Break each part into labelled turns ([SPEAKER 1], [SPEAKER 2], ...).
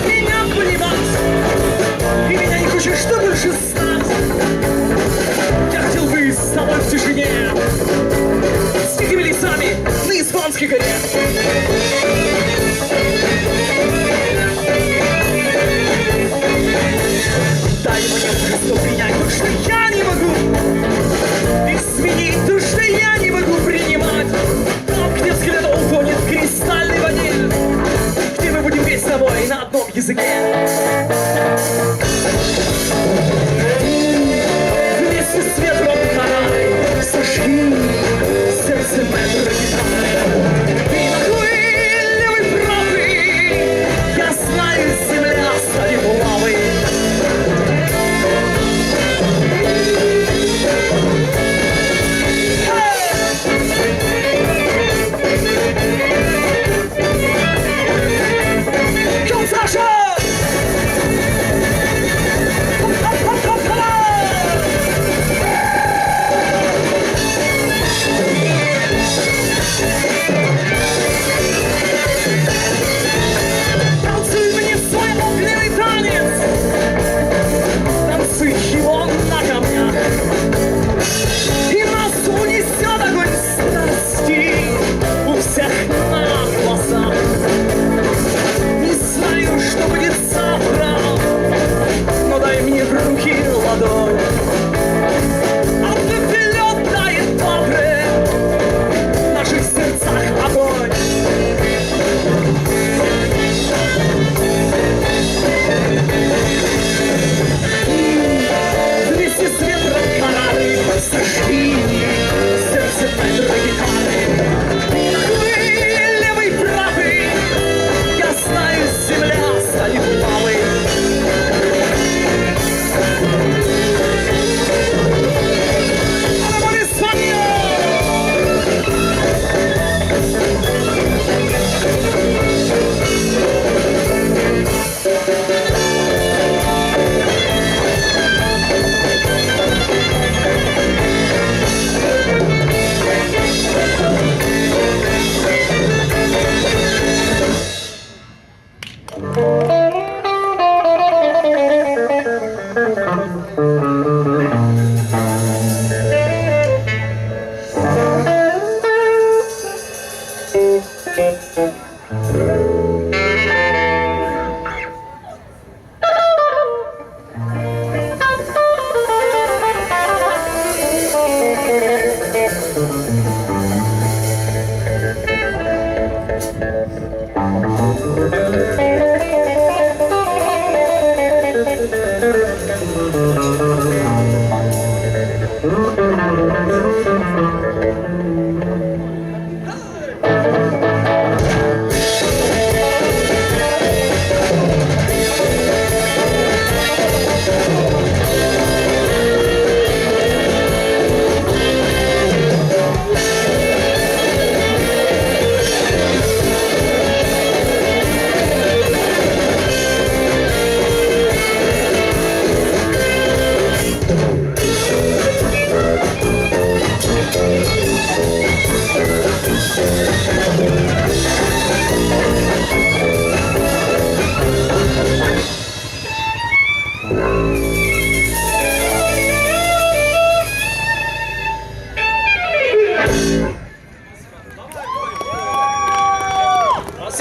[SPEAKER 1] Меня понимать, и меня не хочешь, что больше знать. Я хотел бы с тобой в тишине, с тихими лицами на испанской горе. Дай мне просто принять то, что я не могу, и сменить то, что я не могу принимать. Там, где взгляд утонет в кристальной воде, где мы будем петь с тобой на одном языке. Вместе с ветром кораллы сожги сердце метро гитары. И нахлыневый правый, я знаю, земля станет лавой.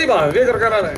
[SPEAKER 2] Спасибо, ветер Кораллы.